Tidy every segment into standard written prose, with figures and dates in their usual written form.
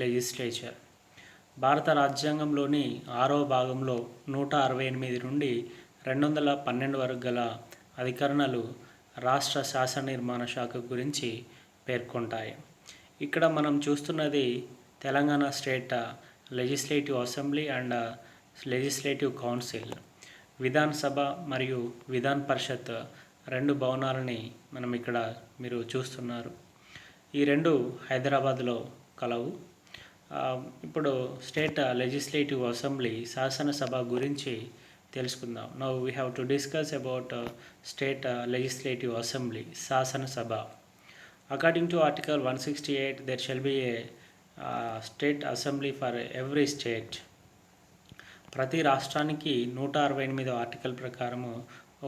Legislature భారత రాజ్యాంగంలోని 6వ భాగంలో 168 నుండి 212 వరకు గల అధికరణలు రాష్ట్ర శాసన నిర్మాణ శాఖ గురించి పేర్కొంటాయి. ఇక్కడ మనం చూస్తున్నది Telangana state legislative assembly and legislative council. Vidhan సభ మరియు విధాన్ పరిషత్ రెండు భవనాలని మనం ఇక్కడ మీరు చూస్తున్నారు. ఈ రెండు హైదరాబాద్లో కలవు. ఇప్పుడు స్టేట్ లెజిస్లేటివ్ అసెంబ్లీ శాసనసభ గురించి తెలుసుకుందాం. Now we have to discuss about state legislative assembly శాసనసభ. According to article 168 there shall be a state assembly for every state. ప్రతి రాష్ట్రానికి 168వ ఆర్టికల్ ప్రకారము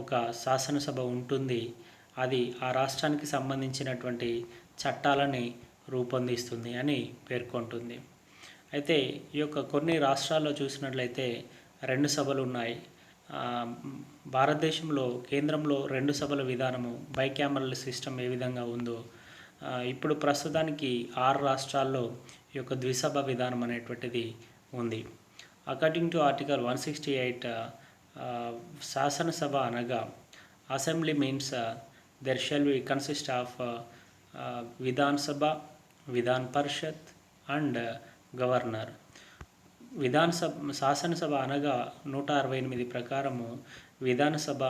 ఒక శాసనసభ ఉంటుంది. అది ఆ రాష్ట్రానికి సంబంధించినటువంటి చట్టాలని రూపొందిస్తుంది అని పేర్కొంటుంది. అయితే ఈ యొక్క కొన్ని రాష్ట్రాల్లో చూసినట్లయితే రెండు సభలు ఉన్నాయి. భారతదేశంలో కేంద్రంలో రెండు సభల విధానము బైక్యామరల్ సిస్టమ్ ఏ విధంగా ఉందో ఇప్పుడు ప్రస్తుతానికి 6 రాష్ట్రాల్లో ఈ యొక్క ద్విసభ విధానం అనేటువంటిది ఉంది. అకార్డింగ్ టు ఆర్టికల్ 168 శాసనసభ అనగా assembly means there shall be consist of Vidhan Sabha, Vidhan Parishad and governor. శాసనసభ అనగా 168 ప్రకారము విధానసభ,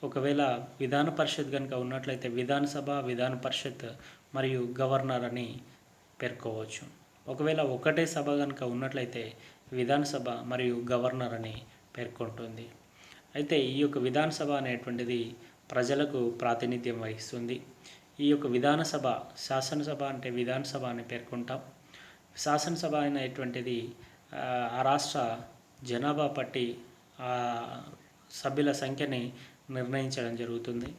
ఒకవేళ విధాన పరిషత్ కనుక ఉన్నట్లయితే విధానసభ, విధాన పరిషత్ మరియు గవర్నర్ అని పేర్కోవచ్చు. ఒకవేళ ఒకటే సభ కనుక ఉన్నట్లయితే విధానసభ మరియు గవర్నర్ అని పేర్కొంటుంది. అయితే ఈ యొక్క విధానసభ అనేటువంటిది ప్రజలకు ప్రాతినిధ్యం వహిస్తుంది. ఈ యొక్క విధానసభ, శాసనసభ అంటే విధానసభ అని పేర్కొంటాం. శాసనసభ అనేటువంటిది ఆ రాష్ట్ర జనాభా పట్టి ఆ సభ్యుల సంఖ్యని నిర్ణయించడం జరుగుతుంది.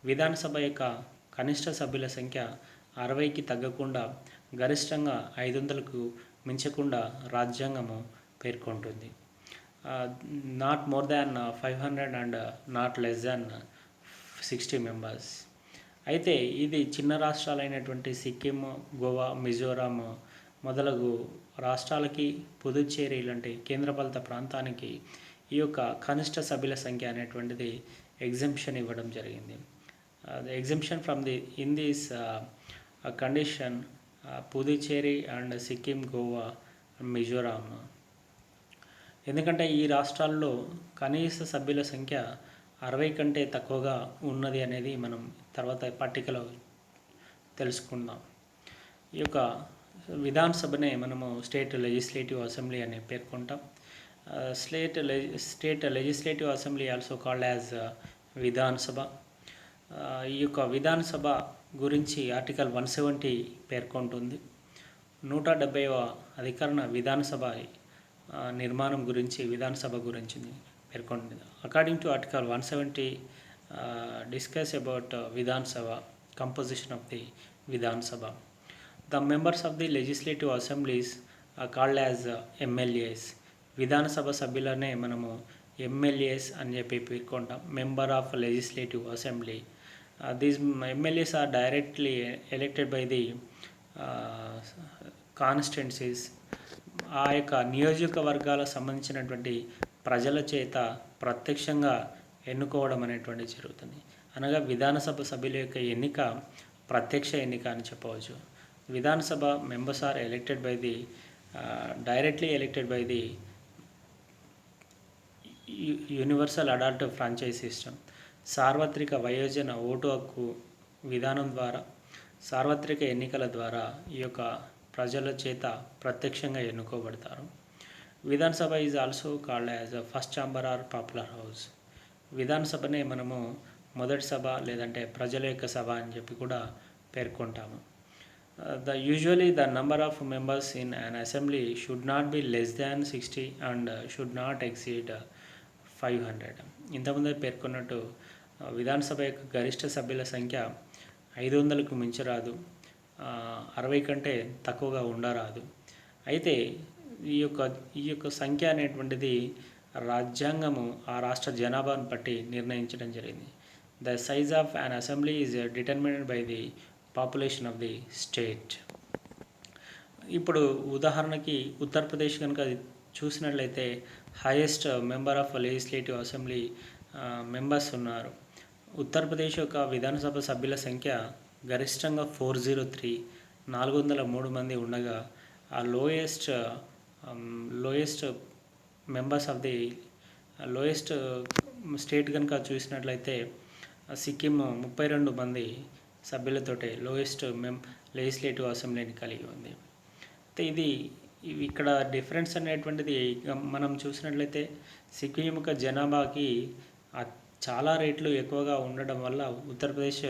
విధానసభ యొక్క కనిష్ట సభ్యుల సంఖ్య 60కి తగ్గకుండా గరిష్టంగా 500కు మించకుండా రాజ్యాంగము పేర్కొంటుంది. Not more than 500 and not less than 60 members. అయితే ఇది చిన్న రాష్ట్రాలైనటువంటి సిక్కిం, గోవా, మిజోరాం మొదలగు రాష్ట్రాలకి, పుదుచ్చేరి లాంటి కేంద్రపాలిత ప్రాంతానికి ఈ యొక్క కనిష్ట సభ్యుల సంఖ్య అనేటువంటిది ఎగ్జంప్షన్ ఇవ్వడం జరిగింది. Exemption from in this condition Puducherry and Sikkim, Goa, Mizoram. ఎందుకంటే ఈ రాష్ట్రాల్లో కనీస సభ్యుల సంఖ్య 60 కంటే తక్కువగా ఉన్నది అనేది మనం తర్వాత పట్టికలో తెలుసుకుందాం. ఈ యొక్క విధానసభనే మనము స్టేట్ లెజిస్లేటివ్ అసెంబ్లీ అని పేర్కొంటాం. State legislative assembly also called as Vidhan Sabha. ఈ యొక్క విధానసభ గురించి ఆర్టికల్ 170 పేర్కొంటుంది. 170వ అధికరణ విధానసభ నిర్మాణం గురించి, విధానసభ గురించి పేర్కొంటుంది. According to article 170 discuss about Vidhan Sabha, composition of the Vidhan Sabha. The members of the legislative assemblies are called as MLAs. Vidhan Sabha సభ్యులనే మనము MLAs అని చెప్పి పేర్కొంటాం. Member of legislative assembly. These MLAs are directly elected by the constituencies. ఆ యొక్క నియోజకవర్గాలకు సంబంధించినటువంటి ప్రజల చేత ప్రత్యక్షంగా ఎన్నుకోవడం అనేటువంటి జరుగుతుంది. అనగా విధానసభ సభ్యుల యొక్క ఎన్నిక ప్రత్యక్ష ఎన్నిక అని చెప్పవచ్చు. Vidhan Sabha members are elected by the directly elected by the universal adult franchise system. సార్వత్రిక వయోజన ఓటు హక్కు విధానం ద్వారా, సార్వత్రిక ఎన్నికల ద్వారా ఈ యొక్క ప్రజల చేత ప్రత్యక్షంగా ఎన్నుకోబడతారు. Vidhan Sabha is also called as first chamber or popular house. విధానసభనే మనము మొదటి సభ లేదంటే ప్రజల యొక్క సభ అని చెప్పి కూడా పేర్కొంటాము. Usually the number of members in an assembly should not be less than 60 and should not exceed 500. ఇంతకుముందే పేర్కొన్నట్టు విధానసభ యొక్క గరిష్ట సభ్యుల సంఖ్య 500కు మించరాదు, 60 కంటే తక్కువగా ఉండరాదు. అయితే ఈ యొక్క సంఖ్య అనేటువంటిది రాజ్యాంగము ఆ రాష్ట్ర జనాభాను బట్టి నిర్ణయించడం జరిగింది. The size of an assembly is determined by the population of the state. ఇప్పుడు ఉదాహరణకి ఉత్తరప్రదేశ్ కనుక చూసినట్లయితే highest member of legislative assembly members ఉన్నారు. ఉత్తరప్రదేశ్ యొక్క విధానసభ సభ్యుల సంఖ్య గరిష్టంగా 403 403 మంది ఉండగా, ఆ lowest members of the lowest state కనుక చూసినట్లయితే సిక్కిం 32 మంది సభ్యులతోటే లోయెస్ట్ లెజిస్లేటివ్ అసెంబ్లీని కలిగి ఉంది. అయితే ఇక్కడ డిఫరెన్స్ అనేటువంటిది మనం చూసినట్లయితే సిక్కిం యొక్క జనాభాకి చాలా రేట్లు ఎక్కువగా ఉండడం వల్ల ఉత్తరప్రదేశ్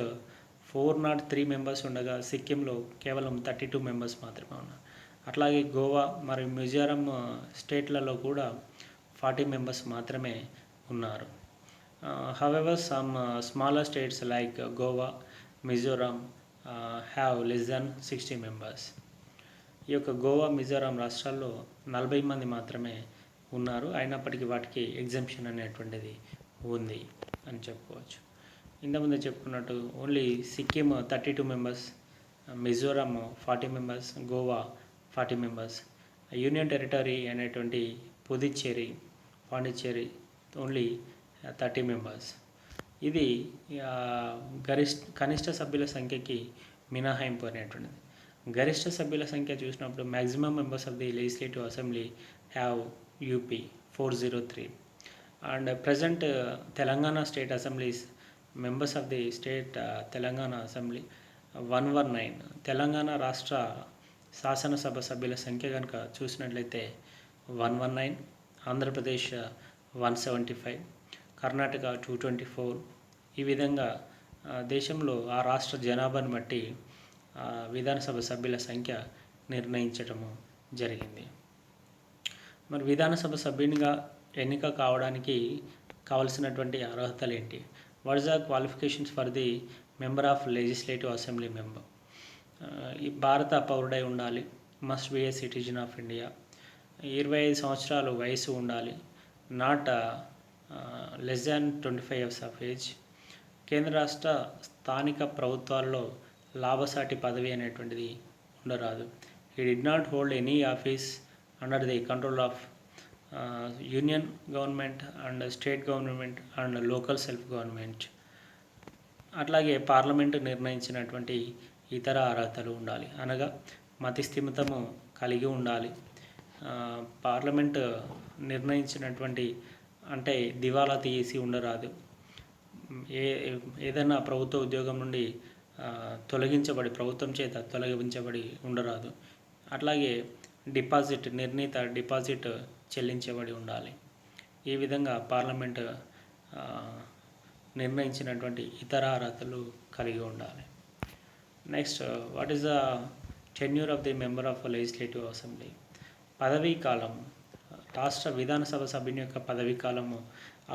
403 మెంబర్స్ ఉండగా సిక్కింలో కేవలం 32 మెంబర్స్ మాత్రమే ఉన్నారు. అట్లాగే గోవా మరియు మిజోరాం స్టేట్లలో కూడా 40 మెంబర్స్ మాత్రమే ఉన్నారు. However some smaller states like Goa, Mizoram have less than 60 members. ఈ యొక్క గోవా, మిజోరాం రాష్ట్రాల్లో 40 మంది మాత్రమే ఉన్నారు. అయినప్పటికీ వాటికి ఎగ్జంప్షన్ అనేటువంటిది ఉంది అని చెప్పుకోవచ్చు. ఇంతకుముందు చెప్పుకున్నట్టు only Sikkim 32 members, Mizoram 40 members, Goa 40 members, union territory అనేటువంటి పుదుచ్చేరి, పాండిచ్చేరి ఓన్లీ 30 మెంబర్స్. ఇది కనిష్ట సభ్యుల సంఖ్యకి మినహాయింపు అనేటువంటిది. గరిష్ట సభ్యుల సంఖ్య చూసినప్పుడు maximum members of the legislative assembly have UP 403 and present Telangana state assemblies members of the state Telangana assembly 119. Telangana రాష్ట్ర శాసనసభ సభ్యుల సంఖ్య కనుక చూసినట్లయితే 119, ఆంధ్రప్రదేశ్ 175, కర్ణాటక 224. ఈ విధంగా దేశంలో ఆ రాష్ట్ర జనాభాను బట్టి విధానసభ సభ్యుల సంఖ్య నిర్ణయించడము జరిగింది. మరి విధానసభ సభ్యునిగా ఎన్నిక కావడానికి కావలసినటువంటి అర్హతలు ఏంటి? What is the qualifications for the member of legislative assembly member? ఈ భారత పౌరుడై ఉండాలి, must be A citizen of India, 25 సంవత్సరాలు వయసు ఉండాలి, not less than 25 years of age, కేంద్ర రాష్ట్ర స్థానిక ప్రభుత్వాల్లో లాభసాటి పదవి అనేటువంటిది ఉండరాదు. He did not hold any office under the control of union government and state government and local self government. అట్లాగే పార్లమెంటు నిర్ణయించినటువంటి ఇతర అర్హతలు ఉండాలి, అనగా మతి స్థిమితము కలిగి ఉండాలి. పార్లమెంటు నిర్ణయించినటువంటి అంటే దివాలా తీసి ఉండరాదు. ఏదైనా ప్రభుత్వ ఉద్యోగం నుండి ప్రభుత్వం చేత తొలగించబడి ఉండరాదు. అట్లాగే నిర్ణీత డిపాజిట్ చెల్లించబడి ఉండాలి. ఈ విధంగా పార్లమెంటు నిర్ణయించినటువంటి ఇతర అర్హతలు కలిగి ఉండాలి. Next, what is the tenure of the member of legislative assembly? పదవీ కాలం, రాష్ట్ర విధానసభ సభ్యుని యొక్క పదవీ కాలము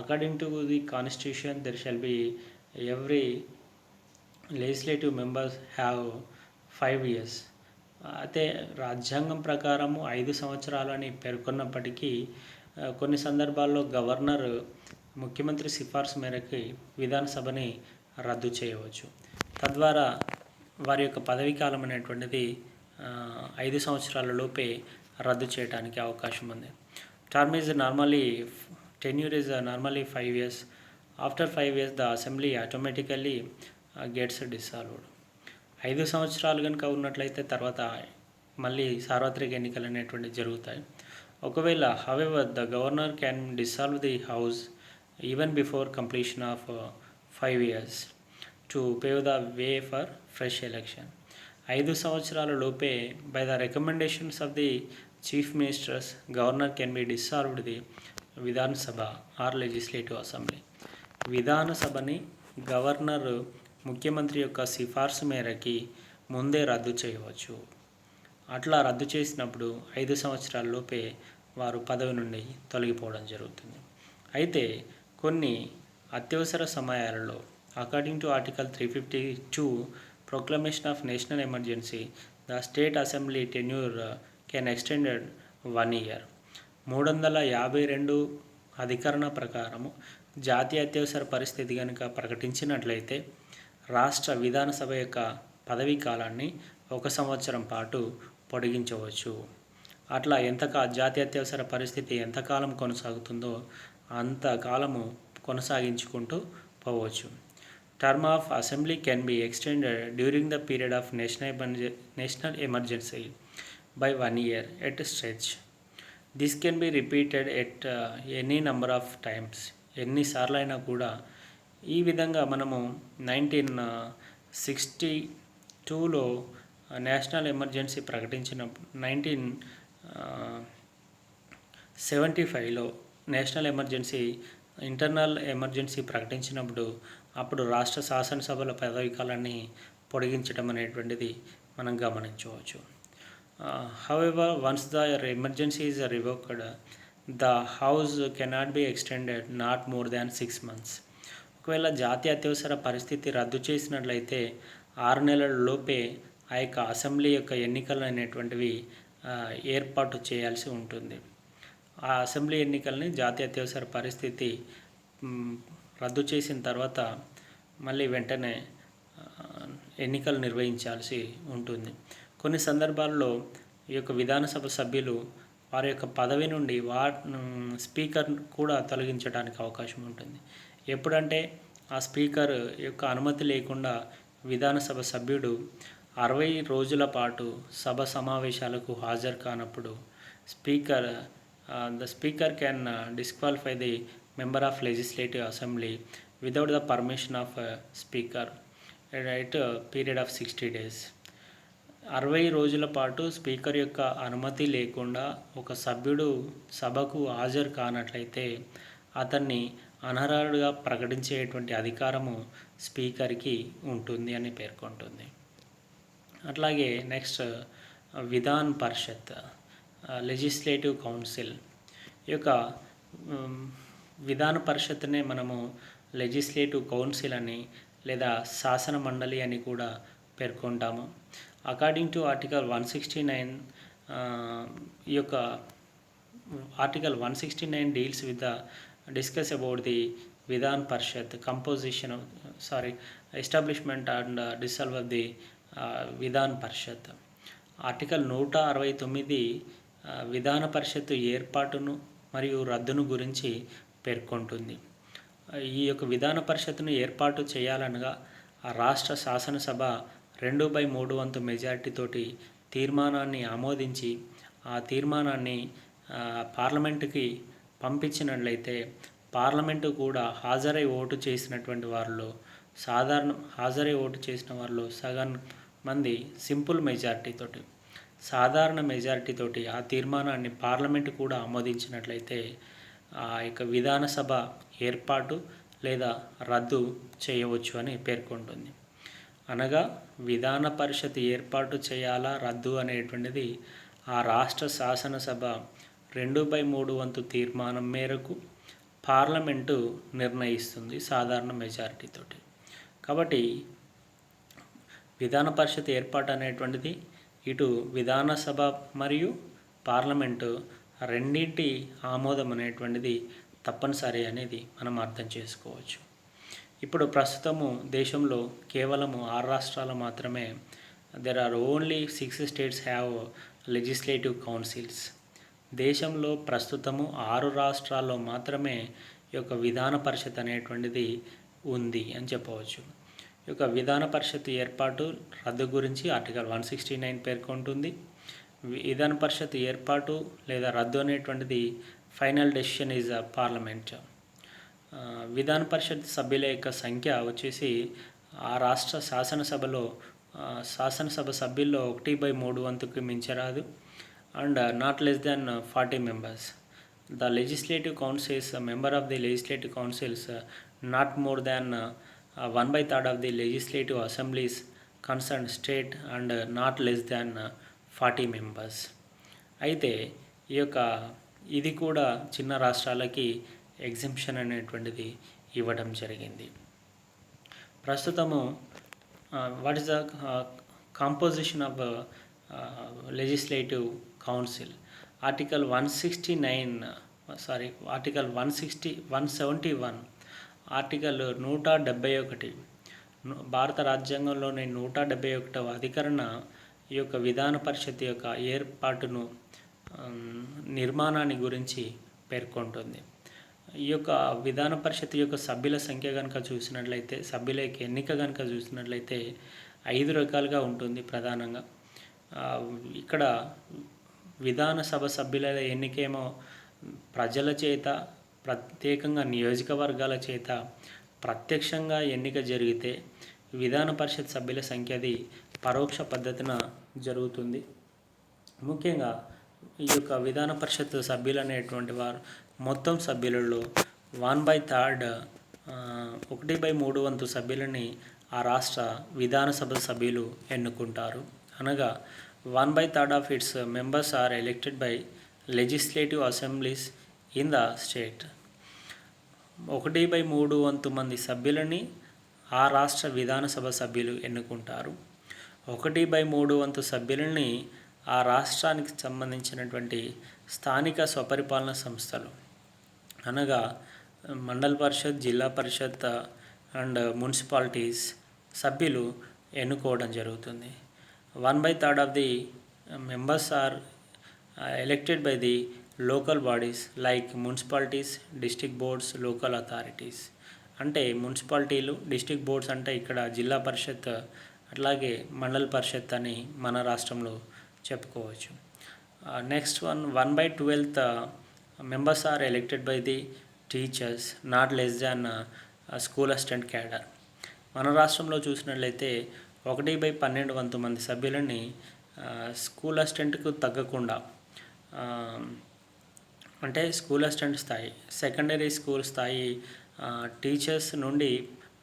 according to the constitution there shall be every legislative members have 5 years. అయితే రాజ్యాంగం ప్రకారము 5 సంవత్సరాలని పేర్కొన్నప్పటికీ కొన్ని సందర్భాల్లో గవర్నర్ ముఖ్యమంత్రి సిఫార్సు మేరకు విధానసభని రద్దు చేయవచ్చు. తద్వారా వారి యొక్క పదవీ కాలం అనేటువంటిది 5 సంవత్సరాల లోపే రద్దు చేయడానికి అవకాశం ఉంది. Tenure is normally 5 years. After 5 years the assembly automatically gets dissolved. 5 సంవత్సరాలు కనుక ఉన్నట్లయితే తర్వాత మళ్ళీ సార్వత్రిక ఎన్నికలు అనేటువంటి జరుగుతాయి. ఒకవేళ however the governor can dissolve the house even before completion of 5 years to pave the way for fresh election. 5 సంవత్సరాల లోపే by the recommendations of the chief ministers governor can be dissolved the Vidhan Sabha or legislative assembly. విధానసభని governor ముఖ్యమంత్రి యొక్క సిఫార్సు మేరకి ముందే రద్దు చేయవచ్చు. అట్లా రద్దు చేసినప్పుడు 5 సంవత్సరాల లోపే వారు పదవి నుండి తొలగిపోవడం జరుగుతుంది. అయితే కొన్ని అత్యవసర సమయాలలో according to article 352 proclamation of national emergency the state assembly tenure can extended 1 year. 352 అధికరణ ప్రకారము జాతీయ అత్యవసర పరిస్థితి కనుక ప్రకటించినట్లయితే రాష్ట్ర విధానసభ యొక్క పదవీ కాలాన్ని 1 సంవత్సరం పాటు పొడిగించవచ్చు. అట్లా జాతీయ అత్యవసర పరిస్థితి ఎంతకాలం కొనసాగుతుందో అంతకాలము కొనసాగించుకుంటూ పోవచ్చు. Term of assembly can be extended during the period of national emergency by 1 year at a stretch. This can be repeated at any number of times. ఎన్నిసార్లు అయినా కూడా ఈ విధంగా మనము 1962లో నేషనల్ ఎమర్జెన్సీ ప్రకటించిన 1975లో నేషనల్ ఎమర్జెన్సీ ఇంటర్నల్ ఎమర్జెన్సీ ప్రకటించినప్పుడు అప్పుడు రాష్ట్ర శాసనసభల పదవీకాలాన్ని పొడిగించడం అనేటువంటిది మనం గమనించవచ్చు. However once the emergency is revoked the house cannot be extended not more than 6 months. ఒకవేళ జాతీయ అత్యవసర పరిస్థితి రద్దు చేసినట్లయితే 6 నెలల లోపే ఆ యొక్క అసెంబ్లీ యొక్క ఎన్నికలు అనేటువంటివి ఏర్పాటు చేయాల్సి ఉంటుంది. ఆ అసెంబ్లీ ఎన్నికల్ని జాతీయ అత్యవసర పరిస్థితి రద్దు చేసిన తర్వాత మళ్ళీ వెంటనే ఎన్నికలు నిర్వహించాల్సి ఉంటుంది. కొన్ని సందర్భాల్లో ఈ యొక్క విధానసభ సభ్యులు వారి యొక్క పదవి నుండి స్పీకర్ కూడా తొలగించడానికి అవకాశం ఉంటుంది. ఎప్పుడంటే ఆ స్పీకర్ యొక్క అనుమతి లేకుండా విధానసభ సభ్యుడు 60 రోజుల పాటు సభ సమావేశాలకు హాజరు కానప్పుడు the speaker can disqualify the member of legislative assembly without the permission of speaker at a period of 60 days. 60 రోజుల పాటు స్పీకర్ యొక్క అనుమతి లేకుండా ఒక సభ్యుడు సభకు హాజరు కానట్లయితే అతన్ని అనర్హుడిగా ప్రకటించేటువంటి అధికారము స్పీకర్కి ఉంటుంది అని పేర్కొంటుంది. అట్లాగే నెక్స్ట్ విధాన్ పరిషత్ లెజిస్లేటివ్ కౌన్సిల్. ఈ యొక్క విధాన పరిషత్నే మనము లెజిస్లేటివ్ కౌన్సిల్ అని లేదా శాసన మండలి అని కూడా పేర్కొంటాము. అకార్డింగ్ టు ఆర్టికల్ 169 ఈ యొక్క article 169 deals with the discuss about the Vidhan Parishad establishment and dissolve of the Vidhan Parishad. Article 169 విధాన పరిషత్తు ఏర్పాటును మరియు రద్దును గురించి పేర్కొంటుంది. ఈ యొక్క విధాన పరిషత్తును ఏర్పాటు చేయాలనగా ఆ రాష్ట్ర శాసనసభ 2/3 వంతు మెజారిటీతోటి తీర్మానాన్ని ఆమోదించి ఆ తీర్మానాన్ని పార్లమెంటుకి పంపించినట్లయితే పార్లమెంటు కూడా హాజరై ఓటు చేసిన వారిలో సగం మంది సింపుల్ మెజారిటీతోటి సాధారణ మెజారిటీతోటి ఆ తీర్మానాన్ని పార్లమెంటు కూడా ఆమోదించినట్లయితే ఆ యొక్క విధానసభ ఏర్పాటు లేదా రద్దు చేయవచ్చు అని పేర్కొంటుంది. అనగా విధాన పరిషత్ ఏర్పాటు చేయాలా రద్దు అనేటువంటిది ఆ రాష్ట్ర శాసనసభ 2/3 వంతు తీర్మానం మేరకు పార్లమెంటు నిర్ణయిస్తుంది సాధారణ మెజారిటీతోటి. కాబట్టి విధాన పరిషత్ ఏర్పాటు అనేటువంటిది ఇటు విధానసభ మరియు పార్లమెంటు రెండింటి ఆమోదం అనేటువంటిది తప్పనిసరి అనేది మనం అర్థం చేసుకోవచ్చు. ఇప్పుడు ప్రస్తుతము దేశంలో కేవలము 6 రాష్ట్రాలు మాత్రమే there are only 6 states have legislative councils. దేశంలో ప్రస్తుతము 6 రాష్ట్రాల్లో మాత్రమే ఈ యొక్క విధాన పరిషత్ అనేటువంటిది ఉంది అని చెప్పవచ్చు. ఈ యొక్క విధాన పరిషత్ ఏర్పాటు రద్దు గురించి ఆర్టికల్ 169 పేర్కొంటుంది. విధాన పరిషత్ ఏర్పాటు లేదా రద్దు అనేటువంటిది ఫైనల్ డెసిషన్ ఈజ్ పార్లమెంట్. విధాన పరిషత్ సభ్యుల యొక్క సంఖ్య వచ్చేసి ఆ రాష్ట్ర శాసనసభ సభ్యుల్లో 1/3 వంతుకి మించరాదు and not less than 40 members. The legislative councils, a member of the legislative councils, not more than 1/3 of the legislative assemblies concerned state and not less than 40 members. అయితే ఇది కూడా చిన్న రాష్ట్రాలకి ఎగ్జంప్షన్ అనేటువంటిది ఇవ్వడం జరిగింది. ప్రస్తుతము what is the composition of legislative council. Article 171 article 171 భారత రాజ్యాంగంలోని 171వ అధికరణ ఈ యొక్క విధాన పరిషత్ యొక్క ఏర్పాటును నిర్మాణాన్ని గురించి పేర్కొంటుంది. ఈ యొక్క విధాన పరిషత్ యొక్క సభ్యుల సంఖ్య కనుక చూసినట్లయితే, సభ్యుల యొక్క ఎన్నిక కనుక చూసినట్లయితే 5 రకాలుగా ఉంటుంది ప్రధానంగా. ఇక్కడ విధానసభ సభ్యుల ఎన్నికేమో ప్రజల చేత, ప్రత్యేకంగా నియోజకవర్గాల చేత ప్రత్యక్షంగా ఎన్నిక జరిగితే, విధాన పరిషత్ సభ్యుల సంఖ్యది పరోక్ష పద్ధతిన జరుగుతుంది. ముఖ్యంగా ఈ యొక్క విధాన పరిషత్ సభ్యులు అనేటువంటి వారు మొత్తం సభ్యులలో 1/3 1/3 వంతు సభ్యులని ఆ రాష్ట్ర విధానసభ సభ్యులు ఎన్నుకుంటారు. అనగా 1/3 of its members are elected by legislative assemblies in the state. 1/3 వంతు మంది సభ్యులని ఆ రాష్ట్ర విధానసభ సభ్యులు ఎన్నుకుంటారు. 1/3 వంతు సభ్యులని ఆ రాష్ట్రానికి సంబంధించినటువంటి స్థానిక స్వపరిపాలన సంస్థలు అనగా మండల పరిషత్, జిల్లా పరిషత్ అండ్ మున్సిపాలిటీస్ సభ్యులు ఎన్నుకోవడం జరుగుతుంది. 1/3 of the members are elected by the local bodies like municipalities, district boards, local authorities. అంటే మున్సిపాలిటీలు, డిస్ట్రిక్ట్ బోర్డ్స్ అంటే ఇక్కడ జిల్లా పరిషత్, అట్లాగే మండల పరిషత్ అని మన రాష్ట్రంలో చెప్పుకోవచ్చు. Next 1/12 members are elected by the teachers not less than school assistant cadre. మన రాష్ట్రంలో చూసినట్లయితే 1/12 వంతు మంది సభ్యులని స్కూల్ అసిస్టెంట్కు తగ్గకుండా, అంటే స్కూల్ అసిస్టెంట్ స్థాయి, సెకండరీ స్కూల్ స్థాయి టీచర్స్ నుండి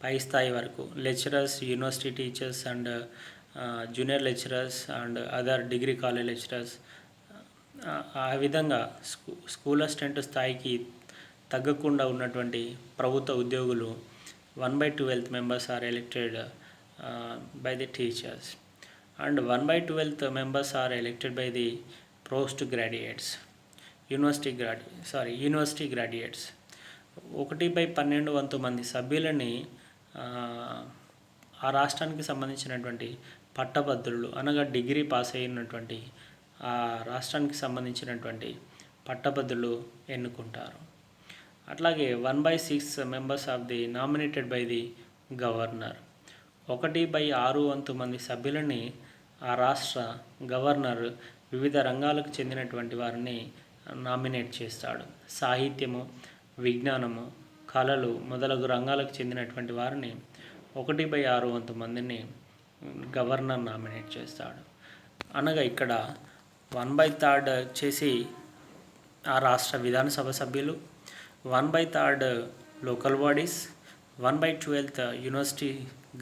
పై స్థాయి వరకు lecturers, university teachers and junior lecturers and other degree college lecturers, ఆ విధంగా స్కూల్ అసిస్టెంట్ స్థాయికి తగ్గకుండా ఉన్నటువంటి ప్రభుత్వ ఉద్యోగులు 1/12 members are elected by the teachers and 1/12 members are elected by the post graduates, university graduates. 1/12 వంతు మంది సభ్యులని ఆ రాష్ట్రానికి సంబంధించినటువంటి పట్టభద్రులు అనగా డిగ్రీ పాస్ అయినటువంటి ఆ రాష్ట్రానికి సంబంధించినటువంటి పట్టభద్రులు ఎన్నుకుంటారు. అట్లాగే 1/6 members of the nominated by the governor. 1/6 వంతు మంది సభ్యులని ఆ రాష్ట్ర గవర్నర్ వివిధ రంగాలకు చెందినటువంటి వారిని నామినేట్ చేస్తాడు. సాహిత్యము, విజ్ఞానము, కళలు మొదలగు రంగాలకు చెందినటువంటి వారిని 1/6 వంతు మందిని గవర్నర్ నామినేట్ చేస్తాడు. అనగా ఇక్కడ 1/3 వచ్చేసి ఆ రాష్ట్ర విధానసభ సభ్యులు, 1/3 local bodies, 1/12 university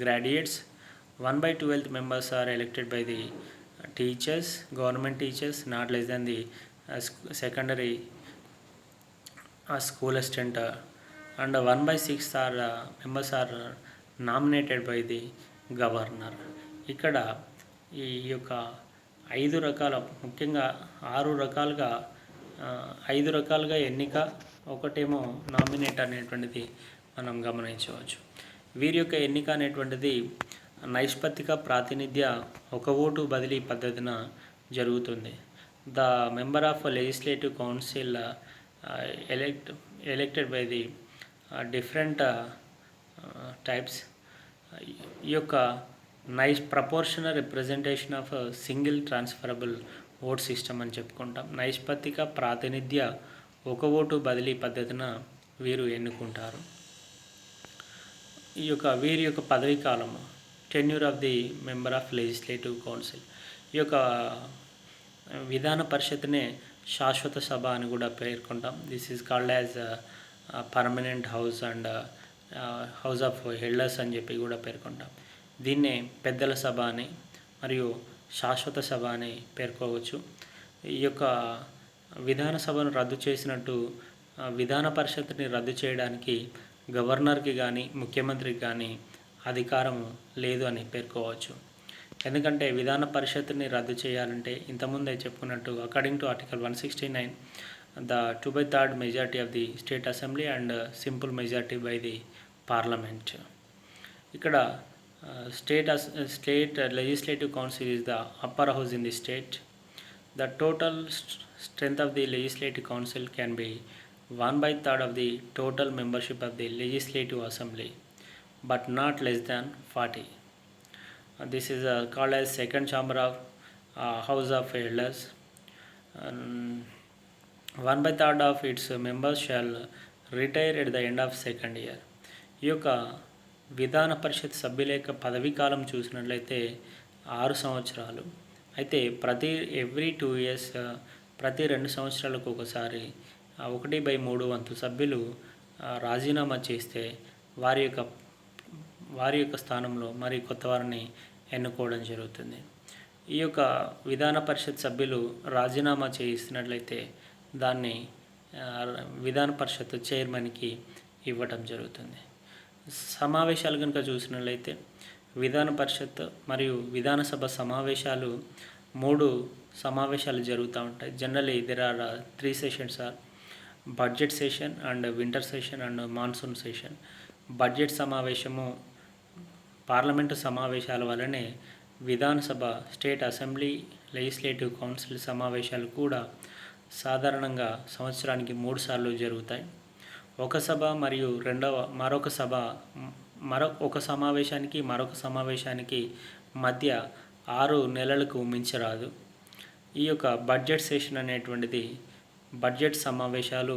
graduates, 1/12 members are elected by the teachers, government teachers not less than the secondary school assistant, and 1/6 members are nominated by the governor. ఇక్కడ ఈ యొక్క 5 రకాల, ముఖ్యంగా 6 రకాలుగా 5 రకాలుగా ఎన్నిక, ఒకటేమో నామినేట్ అనేటువంటిది మనం గమనించవచ్చు. వీరి యొక్క ఎన్నిక అనేటువంటిది నైష్పత్తిక ప్రాతినిధ్య ఒక ఓటు బదిలీ పద్ధతిన జరుగుతుంది. The member of legislative council elected by the different types. ఈ యొక్క proportional representation of single transferable vote system అని చెప్పుకుంటాం. నైష్పత్తిక ప్రాతినిధ్య ఒక ఓటు బదిలీ పద్ధతిన వీరు ఎన్నుకుంటారు. వీరి యొక్క పదవీ కాలము, tenure of the member of legislative council. ఈ యొక్క విధాన పరిషత్నే శాశ్వత సభ అని కూడా పేర్కొంటాం. This is called as permanent house and house of elders అని చెప్పి కూడా పేర్కొంటాం. దీన్నే పెద్దల సభ అని మరియు శాశ్వత సభ అని పేర్కోవచ్చు. ఈ యొక్క విధాన సభను రద్దు చేసినట్టు విధాన పరిషత్ని రద్దు చేయడానికి గవర్నర్కి కానీ ముఖ్యమంత్రికి కానీ అధికారం లేదు అని పేర్కోవచ్చు. ఎందుకంటే విధాన పరిషత్ని రద్దు చేయాలంటే ఇంతకుముందే చెప్పుకున్నట్టు according to article 169 the 2/3 majority of the state assembly and simple majority by the parliament. ఇక్కడ State legislative council is the upper house in the state. The total strength of the legislative council can be 1 by third of the total membership of the legislative assembly, but not less than 40. This is called as second chamber of House of Elders. And 1 by third of its members shall retire at the end of second year. ఈ యొక్క విధాన పరిషత్ సభ్యుల యొక్క పదవీ కాలం చూసినట్లయితే 6 సంవత్సరాలు. అయితే every 2 years, ప్రతి 2 సంవత్సరాలకు ఒకసారి 1/3 వంతు సభ్యులు రాజీనామా చేస్తే వారి యొక్క స్థానంలో మరి కొత్త వారిని ఎన్నుకోవడం జరుగుతుంది. ఈ యొక్క విధాన పరిషత్ సభ్యులు రాజీనామా చేయిస్తున్నట్లయితే దాన్ని విధాన పరిషత్ చైర్మన్కి ఇవ్వటం జరుగుతుంది. సమావేశాలు కనుక చూసినట్లయితే విధాన పరిషత్ మరియు విధానసభ సమావేశాలు 3 సమావేశాలు జరుగుతూ ఉంటాయి. Generally there are 3 sessions or budget session and winter session and monsoon session. Budget సమావేశము పార్లమెంటు సమావేశాల వల్లనే Vidhan Sabha, state assembly, legislative council సమావేశాలు కూడా సాధారణంగా సంవత్సరానికి 3 సార్లు జరుగుతాయి. ఒక సభ మరియు ఒక సమావేశానికి మరొక సమావేశానికి మధ్య 6 నెలలకు మించరాదు. ఈ యొక్క బడ్జెట్ సెషన్ అనేటువంటిది, బడ్జెట్ సమావేశాలు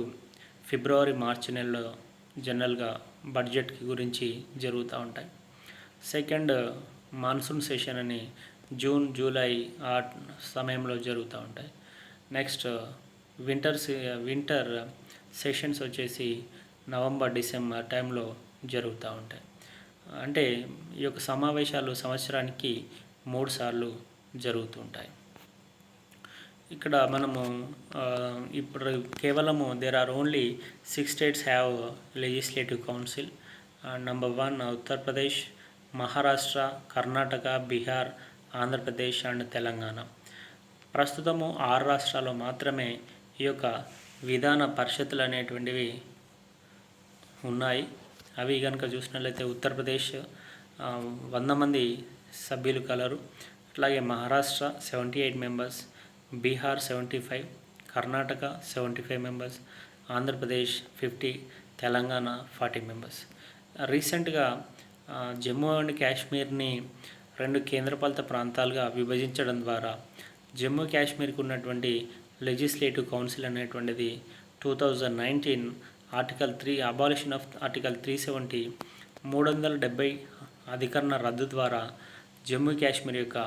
ఫిబ్రవరి, మార్చి నెలలో జనరల్గా బడ్జెట్ గురించి జరుగుతూ ఉంటాయి. సెకండ్ మాన్సూన్ సెషన్ అని జూన్, జూలై ఆ సమయంలో జరుగుతూ ఉంటాయి. నెక్స్ట్ వింటర్ సెషన్స్ వచ్చేసి నవంబర్, డిసెంబర్ టైంలో జరుగుతూ ఉంటాయి. అంటే ఈ యొక్క సమావేశాలు సంవత్సరానికి 3 సార్లు జరుగుతుంటాయి. ఇక్కడ మనము ఇప్పుడు కేవలము there are only 6 states have legislative council. Number 1 Uttar Pradesh, Maharashtra, Karnataka, Bihar, Andhra Pradesh and Telangana. ప్రస్తుతము 6 రాష్ట్రాల్లో మాత్రమే ఈ యొక్క విధాన పరిషత్తులు అనేటువంటివి ఉన్నాయి. అవి కనుక చూసినట్లయితే ఉత్తరప్రదేశ్ 100 మంది సభ్యులు కలరు. అట్లాగే Maharashtra 78 members, Bihar 75, Karnataka 75 members, Andhra Pradesh 50, Telangana 40 members. రీసెంట్గా జమ్మూ అండ్ కాశ్మీర్ని 2 కేంద్రపాలిత ప్రాంతాలుగా విభజించడం ద్వారా జమ్మూ కాశ్మీర్కి ఉన్నటువంటి లెజిస్లేటివ్ కౌన్సిల్ అనేటువంటిది 2019 ఆర్టికల్ 3 అబాలిషన్ ఆఫ్ ఆర్టికల్ 370 370 అధికరణ రద్దు ద్వారా జమ్మూ కాశ్మీర్ యొక్క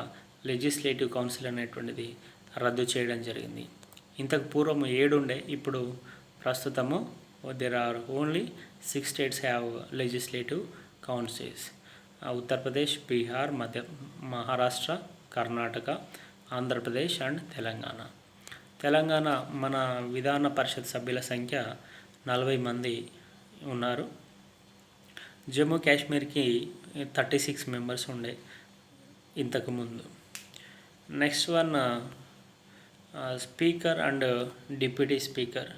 లెజిస్లేటివ్ కౌన్సిల్ అనేటువంటిది రద్దు చేయడం జరిగింది. ఇంతకు పూర్వం 7 ఉండే, ఇప్పుడు ప్రస్తుతము there are only 6 states have legislative councils. Uttar Pradesh, Bihar, Maharashtra, Karnataka, Andhra Pradesh and Telangana మన విధాన పరిషత్ సభ్యుల సంఖ్య 40 మంది ఉన్నారు. జమ్మూ కాశ్మీర్కి 36 మెంబర్స్ ఉండే ఇంతకుముందు. Next one speaker and deputy speaker.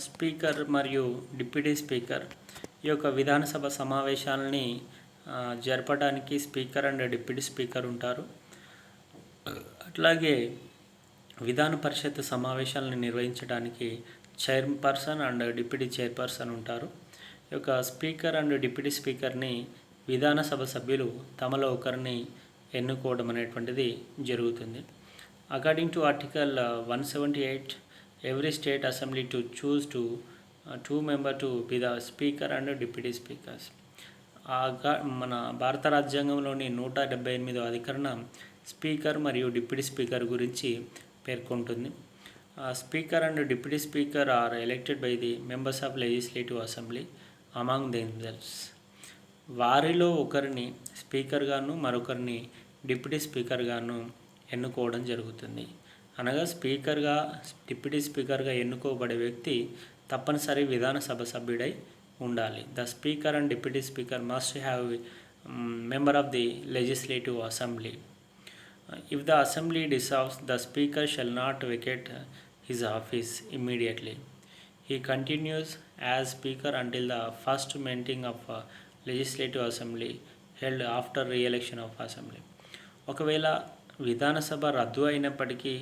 Speaker మరియు డిప్యూటీ స్పీకర్ ఈ యొక్క విధానసభ సమావేశాలని జరపడానికి స్పీకర్ అండ్ డిప్యూటీ స్పీకర్ ఉంటారు. అట్లాగే విధాన పరిషత్ సమావేశాలను నిర్వహించడానికి చైర్పర్సన్ అండ్ డిప్యూటీ చైర్పర్సన్ ఉంటారు. ఈ యొక్క స్పీకర్ అండ్ డిప్యూటీ స్పీకర్ని విధానసభ సభ్యులు తమలో ఒకరిని ఎన్నుకోవడం అనేటువంటిది జరుగుతుంది. According to article 178, every state assembly to choose 2 member to be the speaker and deputy speakers. మన భారత రాజ్యాంగంలోని 178వ అధికరణ స్పీకర్ మరియు డిప్యూటీ స్పీకర్ గురించి పేర్కొంటుంది. Speaker and deputy speaker are elected by the members of legislative assembly among themselves. వారిలో ఒకరిని స్పీకర్గాను మరొకరిని డిప్యూటీ స్పీకర్గాను ఎన్నుకోవడం జరుగుతుంది. అనగా డిప్యూటీ స్పీకర్గా ఎన్నుకోబడే వ్యక్తి తప్పనిసరి విధానసభ సభ్యుడై ఉండాలి. The speaker and deputy speaker must have member of the legislative assembly. If the assembly dissolves, the speaker shall not vacate his office immediately. He continues as speaker until the first meeting of legislative assembly held after reelection of assembly. ఒకవేళ విధానసభ రద్దు అయినప్పటికీ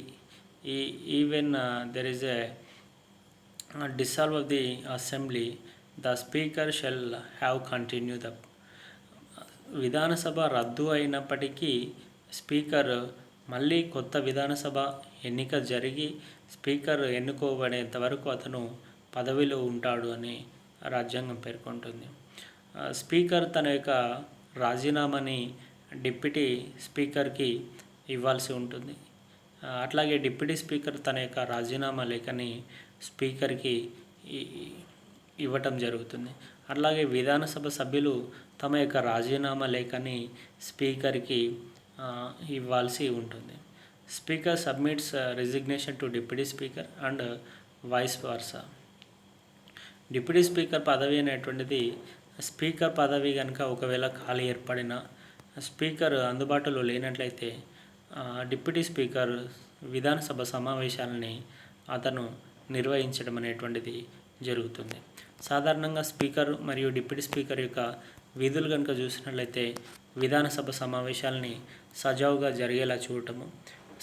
even there is a dissolve of the assembly, the speaker shall have continue the. Vidhan Sabha రద్దు అయినప్పటికీ speaker మళ్ళీ కొత్త విధానసభ ఎన్నిక జరిగి speaker ఎన్నుకోబడేంత వరకు అతను పదవిలో ఉంటాడు అని రాజ్యాంగం పేర్కొంటుంది. స్పీకర్ తన యొక్క రాజీనామాని డిప్యూటీ స్పీకర్కి ఇవ్వాల్సి ఉంటుంది. అట్లాగే డిప్యూటీ స్పీకర్ తన యొక్క రాజీనామా లేఖని స్పీకర్కి ఇవ్వటం జరుగుతుంది. అట్లాగే విధానసభ సభ్యులు తమ యొక్క రాజీనామా లేఖని స్పీకర్కి ఇవ్వాల్సి ఉంటుంది. Speaker submits resignation to deputy speaker and vice versa. Deputy speaker పదవి అనేటువంటిది స్పీకర్ పదవి కనుక ఒకవేళ ఖాళీ ఏర్పడిన స్పీకర్ అందుబాటులో లేనట్లయితే డిప్యూటీ స్పీకర్ విధానసభ సమావేశాలని అతను నిర్వహించడం అనేటువంటిది జరుగుతుంది. సాధారణంగా స్పీకర్ మరియు డిప్యూటీ స్పీకర్ యొక్క విధులు కనుక చూసినట్లయితే విధానసభ సమావేశాలని సజావుగా జరిగేలా చూడటము,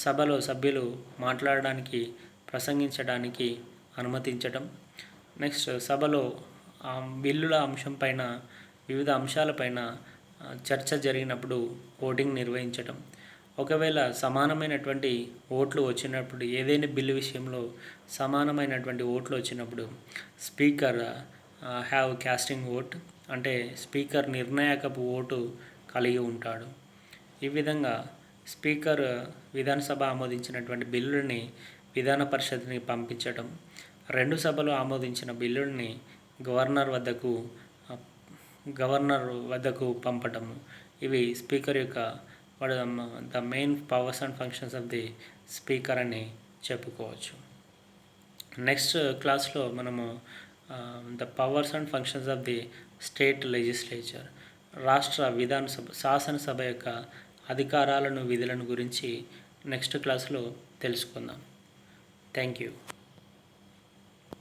సభలో సభ్యులు మాట్లాడడానికి ప్రసంగించడానికి అనుమతించటం, నెక్స్ట్ సభలో బిల్లుల అంశంపైన వివిధ అంశాలపైన చర్చ జరిగినప్పుడు ఓటింగ్ నిర్వహించటం, ఒకవేళ సమానమైనటువంటి ఓట్లు వచ్చినప్పుడు ఏదైనా బిల్లు విషయంలో సమానమైనటువంటి ఓట్లు వచ్చినప్పుడు స్పీకర్ హ్యావ్ క్యాస్టింగ్ ఓట్ అంటే స్పీకర్ నిర్ణాయకపు ఓటు కలిగి ఉంటాడు. ఈ విధంగా స్పీకర్ విధానసభ ఆమోదించినటువంటి బిల్లుల్ని విధాన పరిషత్ని పంపించడం, రెండు సభలు ఆమోదించిన బిల్లుల్ని గవర్నర్ వద్దకు పంపటం, ఇవి స్పీకర్ యొక్క the main powers and functions of the speaker అని చెప్పుకోవచ్చు. నెక్స్ట్ క్లాస్లో మనము the powers and functions of the state legislature, రాష్ట్ర విధానసభ శాసనసభ యొక్క అధికారాలను విధులను గురించి నెక్స్ట్ క్లాస్లో తెలుసుకుందాం. Thank you.